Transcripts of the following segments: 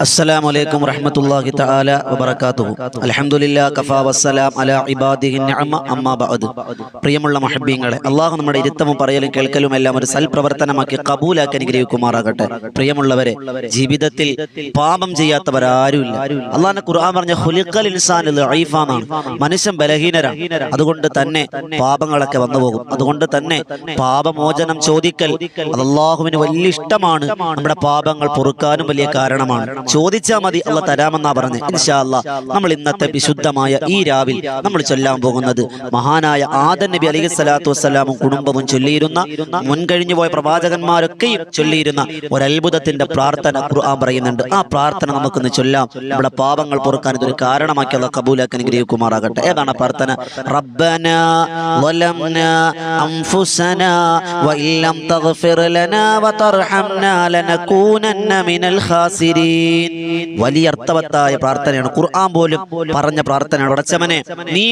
السلام عليكم ورحمة الله تعالى وبركاته. الحمد لله كفى والسلام على عباده النعمة أما بعد. പ്രിയമുള്ള മുഹബ്ബീങ്ങളെ, അല്ലാഹു നമ്മുടെ ഇരുത്തവും പറയലും കേൾക്കലും എല്ലാം ഒരു സൽപ്രവർത്തനമാക്കി കബൂലാക്കി അനുഗ്രഹിക്കുമാറാകട്ടെ. പ്രിയമുള്ളവരെ, ജീവിതത്തിൽ പാപം ചെയ്യാത്തവരാരുമില്ല. അല്ലാഹുവിന്റെ ഖുർആൻ പറഞ്ഞ ഖുലിഖൽ ഇൻസാനു ദഈഫ എന്നാണ്. മനുഷ്യൻ ബലഹീനരാണ്. അതുകൊണ്ട് തന്നെ പാപങ്ങളൊക്കെ വന്നു പോകും. അതുകൊണ്ട് തന്നെ പാപമോചനം ചോദിക്കൽ അത് അല്ലാഹുവിന് വലിയ ഇഷ്ടമാണ്. നമ്മുടെ പാപങ്ങൾ പൊറുക്കാനും വലിയ കാരണമാണ്. ചോദിച്ചാൽ മതി, അള്ളാഹ് തരാമെന്നാ പറഞ്ഞ്. ഇൻഷാ അല്ലാഹ് നമ്മൾ ഇന്നത്തെ വിശുദ്ധമായ ഈ രാവിൽ നമ്മൾ ചൊല്ലാൻ പോകുന്നത് മഹാനായ ആദം നബി അലൈഹി സ്വലാത്തു വസ്സലാമും കുടുംബവും ചൊല്ലിയിരുന്ന, മുൻകഴിഞ്ഞു പോയ പ്രവാചകന്മാരൊക്കെയും ചൊല്ലിയിരുന്ന ഒരത്ഭുതത്തിന്റെ പ്രാർത്ഥന ഖുർആൻ പറയുന്നുണ്ട്. ആ പ്രാർത്ഥന നമുക്കൊന്ന് ചൊല്ലാം. നമ്മുടെ പാപങ്ങൾ പൊറുക്കാൻ ഇതൊരു കാരണമാക്കി അള്ളാഹ് കബൂലാക്കി അനുഗ്രഹിക്കുമാറാകട്ടെ. ഏതാണ് പ്രാർത്ഥന? റബ്ബനാ വലംനാ അൻഫുസനാ വഇല്ലം തഗ്ഫിർ ലനാ വതർഹംനാ ലനകൂനന്ന മിനൽ ഖാസിരീൻ. വലിയ അർത്ഥവത്തായ പ്രാർത്ഥനയാണ്. ഖുർആൻ പോലും പറഞ്ഞ പ്രാർത്ഥനയാണ്. ഉടച്ചവനെ, നീ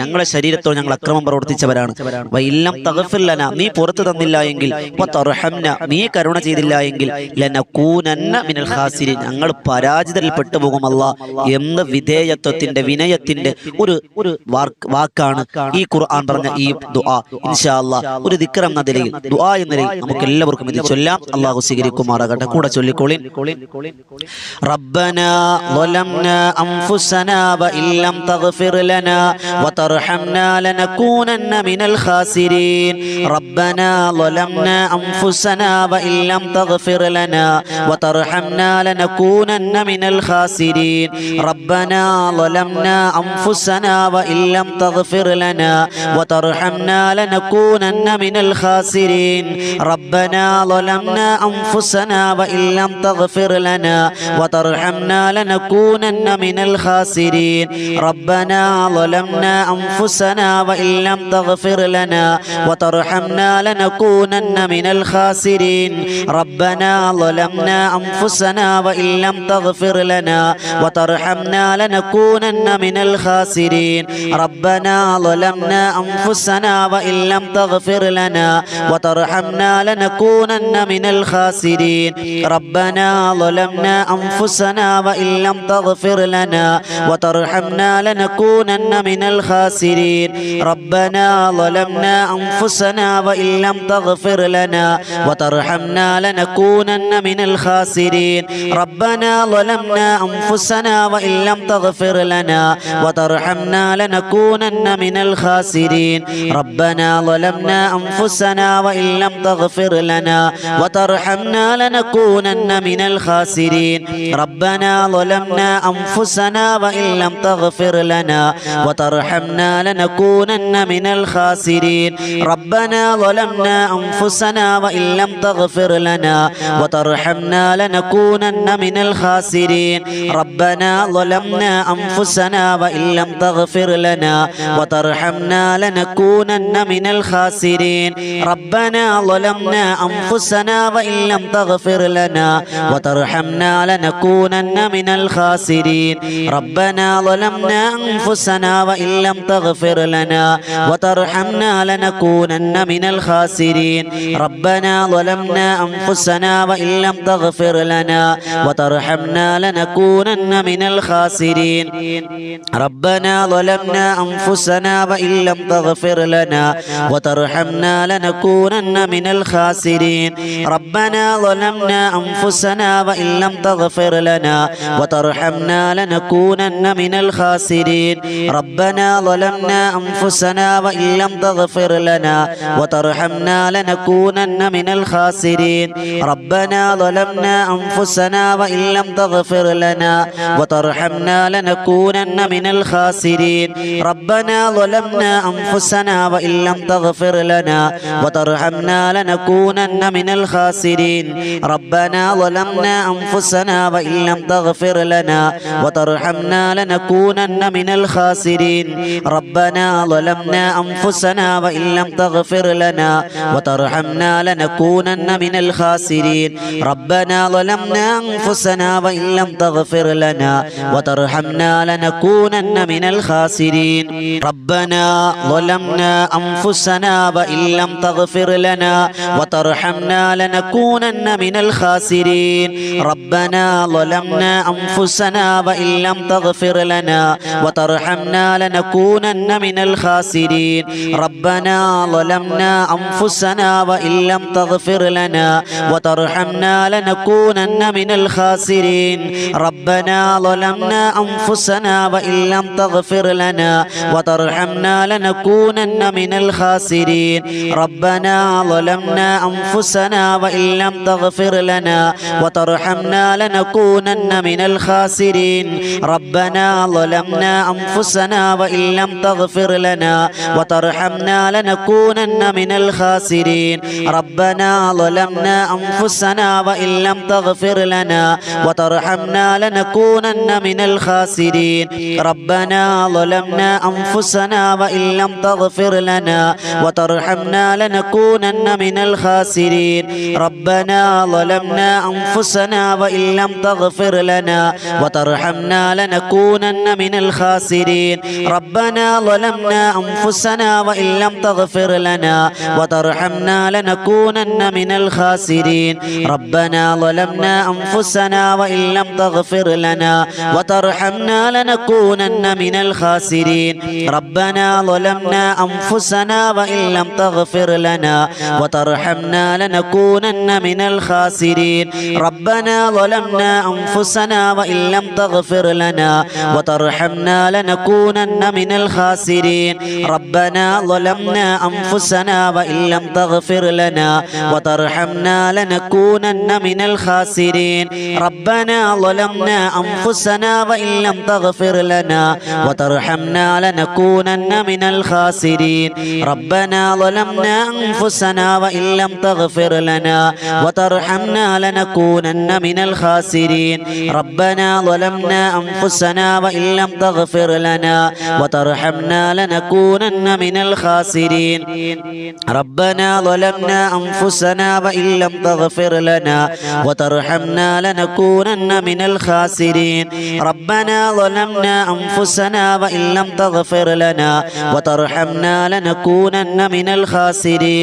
ഞങ്ങളെ ശരീരത്തോട് ഞങ്ങൾ അക്രമം പ്രവർത്തിച്ചവരാണ്. വഇല്ലം തഗ്ഫിർ ലനാ, നീ പുറത്തു തന്നില്ല എങ്കിൽ, വതർഹംനാ, നീ കരുണ ചെയ്തില്ല എങ്കിൽ, ലനകൂനന്ന മിനൽ ഖാസിരീൻ, ഞങ്ങൾ പരാജിതരിൽ പെട്ടുപോകും അല്ലാഹ് എന്ന വിധേയത്വത്തിന്റെ, വിനയത്തിന്റെ ഒരു വാക്കാണ് ഈ ഖുർആൻ പറഞ്ഞ ഈ ദുആ. ഇൻഷാ അല്ലാഹ് ഒരു ദിക്ർ എന്ന നിലയിൽ, ദുആ എന്ന നിലയിൽ നമുക്ക് എല്ലാവർക്കും ഇത് ചൊല്ലാം. അല്ലാഹു സ്വീകരിക്കുമാറാകട്ടെ. കൂടെ ചൊല്ലിക്കോളിൻ. റബ്ബനാ ളലംനാ അൻഫുസനാ വഇല്ലം തഗ്ഫിർ ലനാ വതർഹംനാ ലനകൂനന്ന മിനൽ ഖാസിരീൻ. റബ്ബനാ ളലംനാ അൻഫുസനാ വഇല്ലം തഗ്ഫിർ ലനാ വതർഹംനാ ലനകൂനന്ന മിനൽ ഖാസിരീൻ. റബ്ബനാ ളലംനാ അൻഫുസനാ വഇല്ലം തഗ്ഫിർ ലനാ വതർഹംനാ ലനകൂനന്ന മിനൽ ഖാസിരീൻ. റബ്ബനാ ളലംനാ അൻഫുസനാ വഇല്ലം തഗ്ഫിർ ലനാ വതർഹംനാ ലനകൂനന്ന മിനൽ ഖാസിരീൻ. റബ്ബനാ ളലംനാ അൻഫുസനാ വഇല്ലം തഗ്ഫിർ ലനാ വതർഹംനാ ലനകൂനന്ന മിനൽ ഖാസിരീൻ. റബ്ബനാ ളലംനാ അൻഫുസനാ വഇല്ലം തഗ്ഫിർ ലനാ വതർഹംനാ ലനകൂനന്ന മിനൽ ഖാസിരീൻ. റബ്ബനാ ളലംനാ അൻഫുസനാ വഇല്ലം തഗ്ഫിർ ലനാ വതർഹംനാ ലനകൂനന്ന മിനൽ ഖാസിരീൻ. റബ്ബനാ ളലംനാ അൻഫുസനാ വഇല്ലം തഗ്ഫിർ ലനാ വതർഹംനാ ലനകൂനന്ന മിനൽ ഖാസിരീൻ. റബ്ബനാ ളലംനാ അൻഫുസനാ വഇല്ലം തഗ്ഫിർ ലനാ വതർഹംനാ ലനകൂനന്ന മിനൽ ഖാസിരീൻ. റബ്ബനാ ളലംനാ അൻഫുസനാ വഇല്ലം തഗ്ഫിർ ലനാ വതർഹംനാ ലനകൂനന്ന മിനൽ ഖാസിരീൻ. റബ്ബനാ ളലംനാ അൻഫുസനാ വഇല്ലം തഗ്ഫിർ ലനാ വതർഹംനാ ലനകൂനന്ന മിനൽ ഖാസിരീൻ. റബ്ബനാ ളലംനാ അൻഫുസനാ വഇല്ലം തഗ്ഫിർ ലനാ വതർഹംനാ ലനകൂനന്ന മിനൽ ഖാസിരീൻ. റബ്ബനാ ളലംനാ അൻഫുസനാ വഇല്ലം തഗ്ഫിർ ലനാ വതർഹംനാ ലനകൂനന്ന മിനൽ ഖാസിരീൻ. റബ്ബനാ ളലംനാ അൻഫുസനാ വഇല്ലം തഗ്ഫിർ ലനാ വതർഹംനാ ലനകൂനന്ന മിനൽ ഖാസിരീൻ. റബ്ബനാ ളലംനാ അൻഫുസനാ വഇല്ലം തഗ്ഫിർ ലനാ വതർഹംനാ ലനകൂനന്ന മിനൽ ഖാസിരീൻ. റബ്ബനാ ളലംനാ അൻഫുസനാ വഇല്ലം തഗ്ഫിർ ലനാ വതർഹംനാ ലനകൂനന്ന മിനൽ ഖാസിരീൻ. റബ്ബനാ ളലംനാ അൻഫുസനാ വഇല്ലം തഗ്ഫിർ ലനാ വതർഹംനാ ലനകൂനന്ന മിനൽ ഖാസിരീൻ. റബ്ബനാ ളലംനാ അൻഫുസനാ വഇല്ലം തഗ്ഫിർ ലനാ വതർഹംനാ ലനകൂനന്ന മിനൽ ഖാസിരീൻ. റബ്ബനാ ളലംനാ അൻഫുസനാ വഇല്ലം തഗ്ഫിർ ലനാ വതർഹംനാ ലനകൂനന്ന മിനൽ ഖാസിരീൻ. റബ്ബനാ ളലംനാ അൻഫുസനാ വഇല്ലം തഗ്ഫിർ ലനാ വതർഹംനാ ലനകൂനന്ന മിനൽ ഖാസിരീൻ. റബ്ബനാ ളലംനാ അൻഫുസനാ വഇല്ലം തഗ്ഫിർ ലനാ വതർഹംനാ ലനകൂനന്ന മിനൽ ഖാസിരീൻ. റബ്ബനാ ളലംനാ അൻഫുസനാ വഇല്ലം തഗ്ഫിർ ലനാ വതർഹംനാ ലനകൂനന്ന മിനൽ ഖാസിരീൻ. റബ്ബനാ ളലംനാ അൻഫുസനാ വഇല്ലം തഗ്ഫിർ ലനാ വതർഹംനാ ലനകൂനന്ന മിനൽ ഖാസിരീൻ. റബ്ബനാ ളലംനാ അൻഫുസനാ വഇല്ലം തഗ്ഫിർ ലനാ വതർഹംനാ ലനകൂനന്ന മിനൽ ഖാസിരീൻ. റബ്ബനാ ളലംനാ അൻഫുസനാ വഇല്ലം തഗ്ഫിർ ലനാ വതർഹംനാ ലനകൂനന്ന മിനൽ ഖാസിരീൻ. റബ്ബനാ ളലംനാ അൻഫുസനാ വഇല്ലം തഗ്ഫിർ ലനാ വതർഹംനാ ലനകൂനന്ന മിനൽ ഖാസിരീൻ. റബ്ബനാ ربنا ظلمنا أنفسنا وإن لم تغفر لنا وترحمنا لنكونن من الخاسرين ربنا ظلمنا أنفسنا وإن لم تغفر لنا وترحمنا لنكونن من الخاسرين ربنا ظلمنا أنفسنا وإن لم تغفر لنا وترحمنا لنكونن من الخاسرين ربنا ظلمنا أنفسنا وإن لم تغفر لنا وترحمنا لنكونن من الخاسرين ربنا ظلمنا أنفسنا وإن لم تغفر لنا وترحمنا لنكونن من الخاسرين ربنا ظلمنا أنفسنا وإن لم تغفر لنا وترحمنا لنكونن من الخاسرين ربنا ظلمنا أنفسنا وإن لم تغفر لنا وترحمنا لنكونن من الخاسرين ربنا ظلمنا أنفسنا وإن لم تغفر لنا وترحمنا لنكونن من الخاسرين ربنا ظلمنا أنفسنا وإن لم تغفر لنا وترحمنا لنكونن من الخاسرين ربنا ظلمنا أنفسنا وإن لم تغفر لنا وترحمنا لنكونن من الخاسرين ربنا ظلمنا أنفسنا وإن لم تغفر لنا وترحمنا لنكونن من الخاسرين ربنا ظلمنا أنفسنا وإن لم تغفر لنا وترحمنا لنكونن من الخاسرين ربنا ظلمنا أنفسنا وإن لم تغفر لنا وترحمنا لنكونن من الخاسرين ربنا ظلمنا أنفسنا وإن لم تغفر لنا وترحمنا لنكونن من الخاسرين ربنا ظلمنا أنفسنا وإن لم تغفر لنا وترحمنا لنكونن من الخاسرين ربنا ظلمنا أنفسنا وإن لم تغفر لنا وترحمنا لنكونن من الخاسرين ربنا ظلمنا أنفسنا وإن لم تغفر لنا وترحمنا لنكونن من الخاسرين ربنا ظلمنا أنفسنا وإن لم تغفر لنا وترحمنا لنكونن من الخاسرين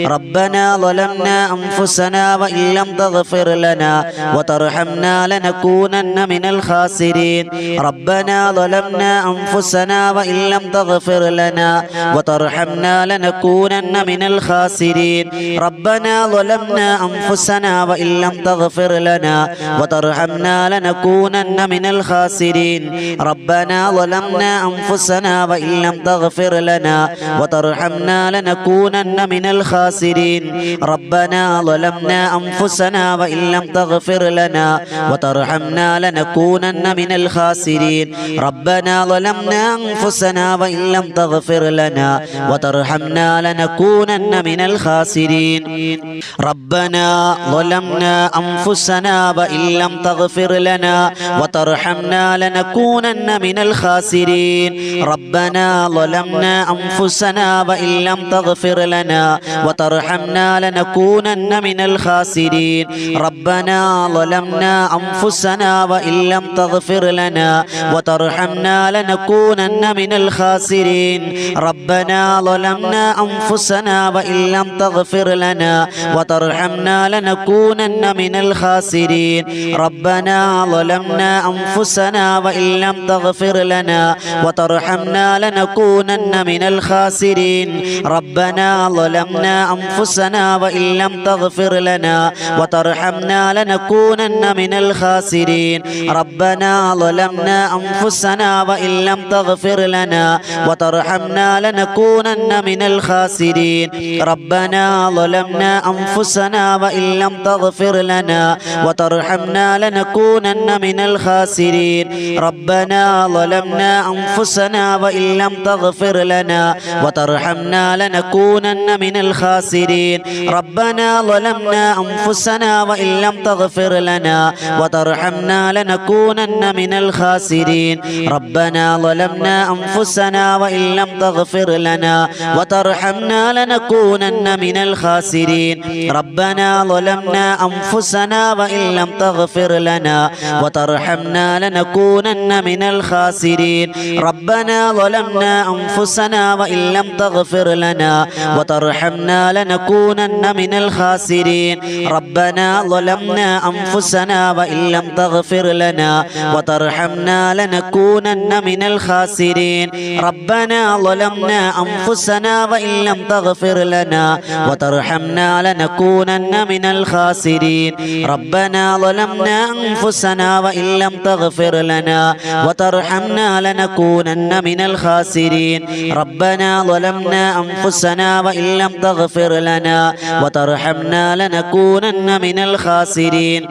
ربنا ظلمنا أنفسنا وإن لم تغفر لنا وترحمنا لنكونن من الخاسرين ربنا ظلمنا أنفسنا وإن لم تغفر لنا وترحمنا لنكونن من الخاسرين ربنا ظلمنا أنفسنا وإن لم تغفر لنا وترحمنا لنكونن من الخاسرين ربنا ظلمنا أنفسنا وإن لم تغفر لنا وترحمنا لنكونن من الخاسرين ربنا ظلمنا أنفسنا وإن لم تغفر لنا وترحمنا لنكونن من الخاسرين ربنا ظلمنا أنفسنا وإن لم تغفر لنا وترحمنا لنكونن من الخاسرين ربنا ظلمنا أنفسنا وإن لم تغفر لنا وترحمنا لنكونن من الخاسرين ربنا ظلمنا أنفسنا وإن لم تغفر لنا وترحمنا لنكونن من الخاسرين ربنا ظلمنا أنفسنا وإن لم تغفر لنا وترحمنا لنكونن من الخاسرين ربنا ظلمنا أنفسنا وإن لم تغفر لنا وترحمنا لنكونن من الخاسرين ربنا ظلمنا أنفسنا وإن لم تغفر لنا وترحمنا لنكونن من الخاسرين ربنا ظلمنا أنفسنا وإن لم تغفر لنا وترحمنا لنكونن من الخاسرين ربنا ظلمنا أنفسنا وإن لم تغفر لنا وترحمنا لنكونن من الخاسرين ربنا ظلمنا أنفسنا وإن لم تغفر لنا وترحمنا لنكونن من الخاسرين ربنا ظلمنا أنفسنا وإن لم تغفر لنا وترحمنا لنكونن من الخاسرين ربنا ظلمنا أنفسنا وإن لم تغفر لنا وترحمنا لنكونن من الخاسرين ربنا ظلمنا أنفسنا وإن لم تغفر لنا وترحمنا لنكونن من الخاسرين ربنا ظلمنا أنفسنا وإن لم تغفر لنا وترحمنا لنكونن من الخاسرين ربنا ظلمنا أنفسنا وإن لم تغفر لنا وترحمنا لنكونن من الخاسرين ربنا ظلمنا أنفسنا أنفسنا وإن لم تغفر لنا وترحمنا لنكونن من الخاسرين ربنا ظلمنا أنفسنا وإن لم تغفر لنا وترحمنا لنكونن من الخاسرين ربنا ظلمنا أنفسنا وإن لم تغفر لنا وترحمنا لنكونن من الخاسرين ربنا ظلمنا أنفسنا وإن لم تغفر لنا وترحمنا لنكونن من الخاسرين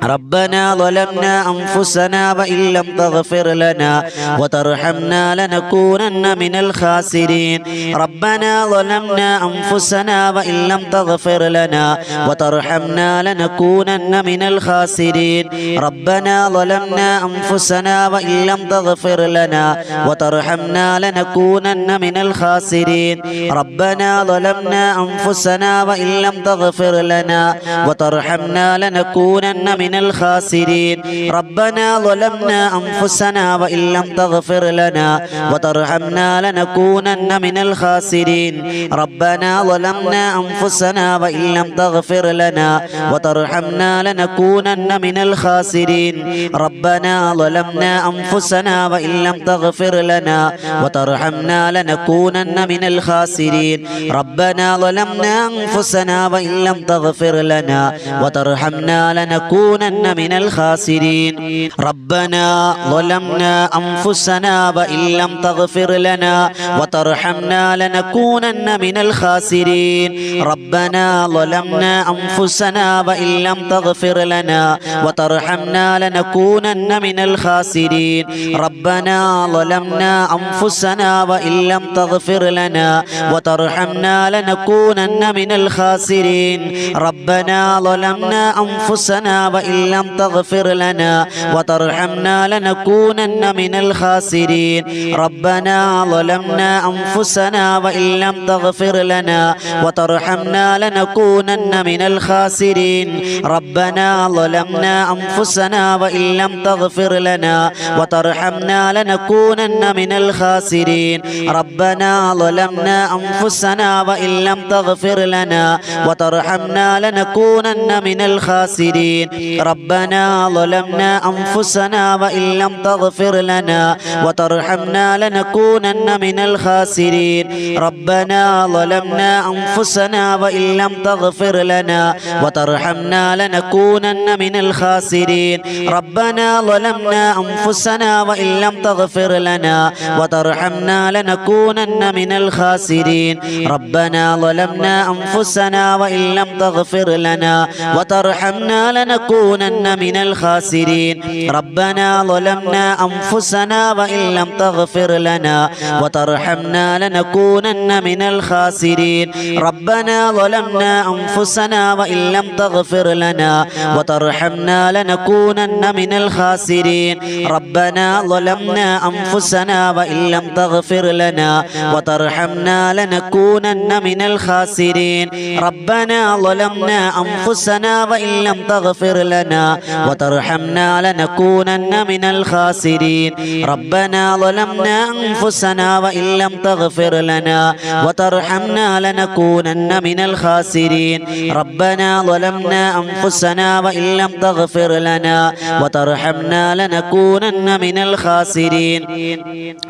ربنا ظلمنا أنفسنا وإن لم تغفر لنا وترحمنا لنكونن من الخاسرين ربنا ظلمنا أنفسنا وإن لم تغفر لنا وترحمنا لنكونن من الخاسرين ربنا ظلمنا أنفسنا وإن لم تغفر لنا وترحمنا لنكونن من الخاسرين ربنا ظلمنا أنفسنا وإن لم تغفر لنا وترحمنا لنكونن من الخاسرين ربنا ظلمنا أنفسنا وإن لم تغفر لنا وترحمنا لنكونن من الخاسرين ربنا ظلمنا أنفسنا وإن لم تغفر لنا وترحمنا لنكونن من الخاسرين ربنا ظلمنا أنفسنا وإن لم تغفر لنا وترحمنا لنكونن من الخاسرين ربنا ظلمنا أنفسنا وإن لم تغفر لنا وترحمنا لنكونن من الخاسرين ربنا ظلمنا أنفسنا وإن لم تغفر لنا وترحمنا لنكونن من الخاسرين ربنا ظلمنا أنفسنا وإن لم تغفر لنا وترحمنا لنكونن من الخاسرين ربنا ظلمنا أنفسنا وإن لم تغفر لنا وترحمنا لنكونن من الخاسرين ربنا ظلمنا أنفسنا وإن لم تغفر لنا وترحمنا لنكونن من الخاسرين ربنا ظلمنا أنفسنا وإن لم تغفر لنا وترحمنا لنكونن من الخاسرين ربنا ظلمنا أنفسنا وإن لم تغفر لنا وترحمنا لنكونن من الخاسرين ربنا ظلمنا أنفسنا وإن لم تغفر لنا وترحمنا لنكونن من الخاسرين ربنا ظلمنا أنفسنا وإن لم تغفر لنا وترحمنا لنكونن من الخاسرين ربنا ظلمنا أنفسنا وإن لم تغفر لنا وترحمنا لنكونن من الخاسرين ربنا ظلمنا أنفسنا وإن لم تغفر لنا وترحمنا لنكونن من الخاسرين ربنا ظلمنا أنفسنا وإن لم تغفر لنا وترحمنا لنكونن من الخاسرين ربنا ظلمنا أنفسنا وإن لم تغفر لنا وترحمنا لنكونن من الخاسرين ربنا ظلمنا أنفسنا وإن لم تغفر لنا وترحمنا لنكونن من الخاسرين ربنا ظلمنا أنفسنا وإن لم تغفر لنا وترحمنا لنكونن من الخاسرين ربنا ظلمنا أنفسنا وإن لم تغفر لنا وترحمنا لنكونن من الخاسرين ربنا ظلمنا أنفسنا وإن لم تغفر لنا وترحمنا لنكونن من الخاسرين ربنا ظلمنا أنفسنا وإن لم تغفر لنا وترحمنا لنكونن من الخاسرين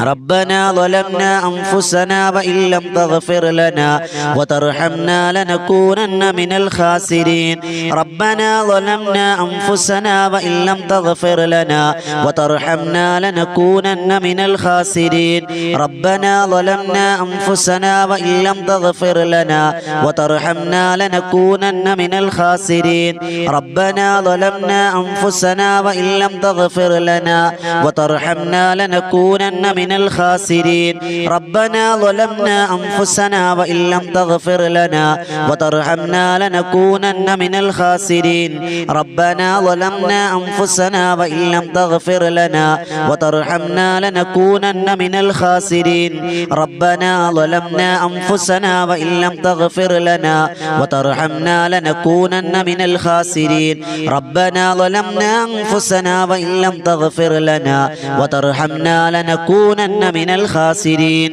ربنا ظلمنا أنفسنا وإن لم تغفر لنا وترحمنا لنكونن من الخاسرين ربنا ظلمنا أنفسنا وإن لم تغفر لنا وترحمنا لنكونن من الخاسرين ربنا ظلمنا أنفسنا وإن لم تغفر لنا وترحمنا لنكونن من الخاسرين ربنا ظلمنا أنفسنا وإن لم تغفر لنا وترحمنا لنكونن من الخاسرين ربنا ظلمنا أنفسنا وإن لم تغفر لنا وترحمنا لنكونن من الخاسرين ربنا ظلمنا أنفسنا وإن لم تغفر لنا وترحمنا لنكونن من الخاسرين ربنا ظلمنا أنفسنا وإن لم تغفر لنا وترحمنا لنكونن من الخاسرين ربنا ظلمنا أنفسنا وإن لم تغفر لنا وترحمنا لنكونن من الخاسرين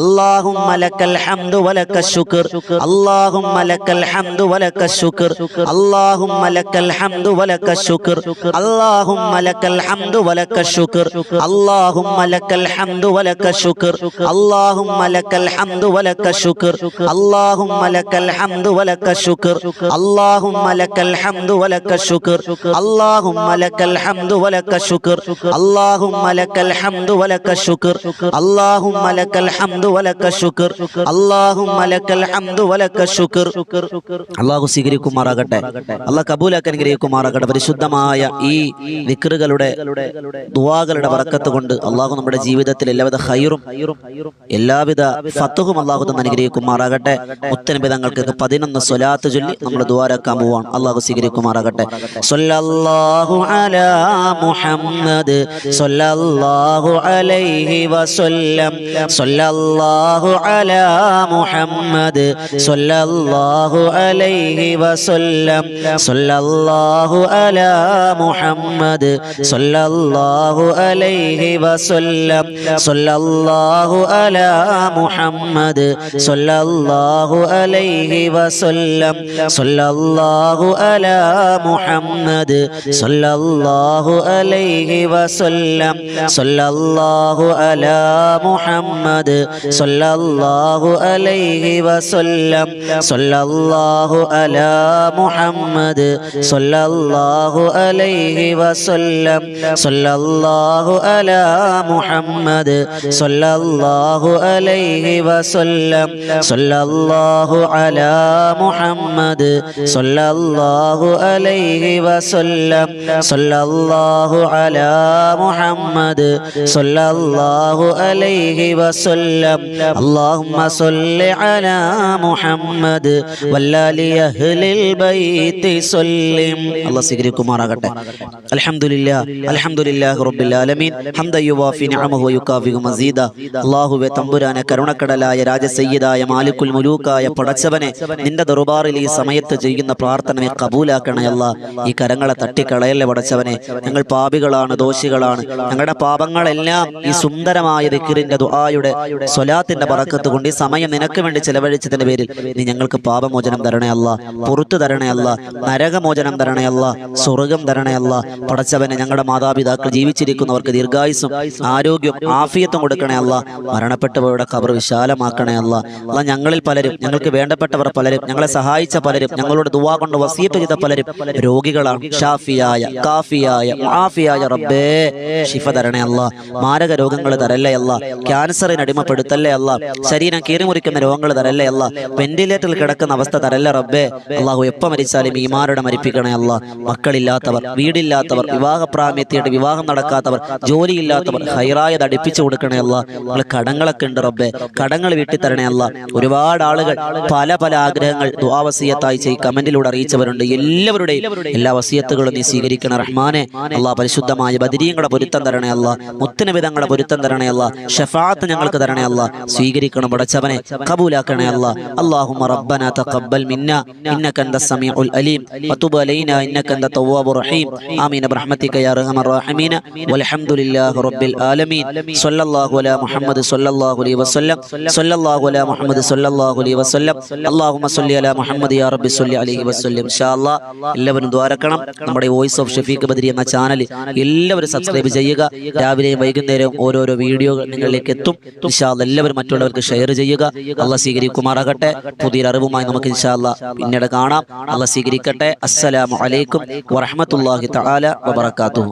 اللهم لك الحمد ولك الشكر اللهم لك الحمد ولك الشكر اللهم لك الحمد ولك الشكر اللهم لك الحمد ولك الشكر اللهم لك الحمد ولك الشكر اللهم لك الحمد ولك الشكر اللهم لك الحمد ولك الشكر اللهم لك الحمد ولك الشكر اللهم لك الحمد ولك الشكر اللهم لك الحمد ولك الشكر اللهم لك الحمد ولك الشكر اللهم لك الحمد ولك الشكر അല്ലാഹു സ്വീകരിക്കുമാറാകട്ടെ. അല്ലാഹു കബൂലാക്കാൻ അനുഗ്രഹിക്കുമാറാകട്ടെ. പരിശുദ്ധമായ ഈ ദിക്റുകളുടെ ദുആകളുടെ ബറക്കത്ത് കൊണ്ട് അല്ലാഹു നമ്മുടെ ജീവിതത്തിൽ എല്ലാവിധ ഖൈറും എല്ലാവിധ ഫത്ഹും അല്ലാഹു തന്ന് അനുഗ്രഹിക്കുമാറാകട്ടെ. മുത്തനബി തങ്ങൾക്ക് 11 സ്വലാത്ത് ചൊല്ലി നമ്മൾ ദുആരക്കാൻ പോവാണ്. അല്ലാഹു സ്വീകരിക്കുമാറാകട്ടെ. സ്വല്ലല്ലാഹു അലാ മുഹമ്മദ് സ്വല്ലല്ലാഹു അലൈഹി വസല്ലം സ്വല്ലല്ലാഹു അലാ മുഹമ്മദ് സ്വല്ലല്ലാഹു അലൈഹി വസല്ലം സ്വല്ലല്ലാഹു അലാ മുഹമ്മദ് സ്വല്ലല്ലാഹു അലൈഹി വസല്ലം സ്വല്ലല്ലാഹു അലാ മുഹമ്മദ് സ്വല്ലല്ലാഹു അലൈഹി വസല്ലം സ്വല്ലല്ലാഹു അലാ മുഹമ്മദ് സ്വല്ലല്ലാഹു അലൈഹി വസല്ലം സ്വല്ലല്ലാഹു അലാ മുഹമ്മദ് സ്വല്ലല്ലാഹു അലൈഹി വസല്ലം സ്വല്ലല്ലാഹു അലാ മുഹമ്മദ് സ്വല്ലല്ലാഹു അലൈഹി വസല്ലം സ്വല്ലല്ലാഹു അലാ മുഹമ്മദ് സ്വല്ലല്ലാഹു അലൈഹി വസല്ലം സ്വല്ലല്ലാഹു അലാ മുഹമ്മദ് സ്വല്ലല്ലാഹു അലൈഹി വസല്ലം സ്വല്ലല്ലാഹു അലാ മുഹമ്മദ് സ്വല്ലല്ലാഹു അലൈഹി വസല്ലം അല്ലാഹുമ്മ സ്വല്ലി അലാ മുഹമ്മദ് വല്ലാലി അഹ്ലിൽ ബൈത്തി സല്ലിം. അല്ലാഹു സ്വീകരിക്കുമാറാകട്ടെ. അൽഹംദുലില്ലാഹി റബ്ബിൽ ആലമീൻ ഹംദൻ യുവാഫി നിഅമഹു വയുകാഫിഉ മസീദ. അല്ലാഹുവേ തമ്പുരാനെ, കരുണക്കടലായ രാജസയ്യിദായ മാലിക്കുൽ മുലൂക്കായ പടച്ചവനെ, നിന്റെ ദർബാറിൽ ഈ സമയത്ത് ചെയ്യുന്ന പ്രാർത്ഥനയെ കബൂലാക്കണേ അല്ലാ. ഈ കരങ്ങളെ തട്ടിക്കളയല്ലേ പടച്ചവനെ. ഞങ്ങൾ പാപികളാണ്, ദോഷികളാണ്. ഞങ്ങളുടെ പാപങ്ങളെല്ലാം ഈ സുന്ദരമായ ദിക്റിന്റെ ദുആയുടെ സ്വലാത്തിന്റെ ബറക്കത്ത് കൊണ്ട് ഈ സമയം നിനക്ക് വേണ്ടി ചെലവഴിച്ചതിന്റെ പേരിൽ നീ ഞങ്ങൾക്ക് പാപമോചനം തരണേ അല്ലാ, പുറത്തു തരണേ അല്ലാ, നരകമോചനം തരണേ അല്ലാ, സ്വർഗം തരണേ അല്ലാ. പടച്ചവനെ, ഞങ്ങളുടെ മാതാപിതാക്കൾ ജീവിച്ചിരിക്കുന്നവർക്ക് ദീർഘായുസ്സും ആരോഗ്യവും ആഫിയത്തും കൊടുക്കണേ അല്ലാ. മരണപ്പെട്ടവരുടെ ഖബർ വിശാലമാക്കണേ അല്ലാ. അല്ലാ, ഞങ്ങളിൽ പലരും, ഞങ്ങൾക്ക് വേണ്ടപ്പെട്ടവർ പലരും, ഞങ്ങളെ സഹായിച്ച പലരും, ഞങ്ങളോട് ദുആ കൊണ്ട് വസിയത്ത് ചെയ്ത പലരും രോഗികളാണ്. ഷാഫിയായ, കാഫിയായ, മുആഫിയായ റബ്ബേ, ശിഫ തരണേ അല്ലാ. മാരക രോഗങ്ങൾ തരല്ലേ അല്ലാ. ക്യാൻസറിന് അടിമപ്പെടുത്തല്ലേ അല്ലാ. ശരീരം കീറിമുറിക്കുന്ന രോഗങ്ങൾ തരല്ലേ അല്ലാ. വെന്റിലേറ്ററിൽ കിടക്കുന്ന അവസ്ഥ തരല്ലേ റബ്ബേ. അല്ലാഹു എപ്പോൾ മരിച്ചാലും ഈമാനോടെ മരിപ്പിക്കണേ അല്ലാ. മക്കളില്ലാത്തവർ, വീടില്ലാത്തവർ, വിവാഹപ്രായമെത്തിയിട്ട് വിവാഹം നടക്കാത്തവർ, ജോലിയില്ലാത്തവർ, ഹൈറായത് അടുപ്പിച്ചു കൊടുക്കണേ അല്ലാ. നിങ്ങൾ കടങ്ങളൊക്കെ ഉണ്ട് റബ്ബേ, കടങ്ങൾ വീട്ടി തരണേ അല്ലാ. ഒരുപാട് ആളുകൾ പല പല ആഗ്രഹങ്ങൾ ദുആ വസിയത്തായി ചെയ്ത് കമന്റിലൂടെ അറിയിച്ചവരുണ്ട്. എല്ലാവരുടെയും എല്ലാ വസിയത്തുകളും നീ സ്വീകരിക്കണ റഹ്മാനെ. അല്ലാ, പരിശുദ്ധമായ ബദരീങ്ങളുടെ പൊരുത്തം തരണേ അല്ലാ. മുത്തനബിതങ്ങളുടെ പൊരുത്തം തരണേ അല്ലാ. ഷഫാഅത്ത് ഞങ്ങൾക്ക് തരണേ അല്ലാ. സ്വീകരിക്കണം പടച്ചവനെ, കബൂലാക്കണേ അല്ലാ. അല്ലാഹുമ്മ റബ്ബന തഖബ്ബൽ മിന്നാ ഇന്നക അൻതസ് സമീഉൽ അലീം വതുബ് അലൈനാ ഇന്നക അൻത തവ്വാബുർ റഹീം. ആമീൻ ബിറഹ്മതിക യാ അർഹമർ റഹീമീൻ. വൽഹംദുലില്ലാഹി റബ്ബിൽ ആലമീൻ. സ്വല്ലല്ലാഹു അലാ മുഹമ്മദ് സ്വല്ലല്ലാഹു അലൈഹി വസല്ലം സ്വല്ലല്ലാഹു അലാ മുഹമ്മദ് സ്വല്ലല്ലാഹു അലൈഹി വസല്ലം. അല്ലാഹുമ്മ സ്വല്ലി അലാ മുഹമ്മദ് യാ റബ്ബി സ്വല്ലി അലൈഹി വസല്ലം. ഇൻഷാ അല്ലാഹ് എല്ലാവരും ദ്വാരക്കണം. നമ്മുടെ വോയിസ് ഓഫ് ഷഫീഖ് ബദരി എന്ന ചാനൽ എല്ലാവരും സബ്സ്ക്രൈബ് ചെയ്യുക. രാവിലെയും വൈകുന്നേരവും ഓരോരോ വീഡിയോകൾ നിങ്ങളിലേക്ക് എത്തും. ഇൻഷാ അല്ലാഹ് എല്ലാവരും മറ്റുള്ളവർക്ക് ഷെയർ ചെയ്യുക. അല്ലാഹ് സ്വീകരിക്കുമാറാകട്ടെ. പുതിയൊരു അറിവുമായി നമുക്ക് ഇൻഷാ അല്ലാഹ് പിന്നീട് കാണാം. അല്ലാഹ് സ്വീകരിക്കട്ടെ. അസ്സലാമു അലൈക്കും വറഹ്മത്തുള്ളാഹി തആല വബറകാതുഹു.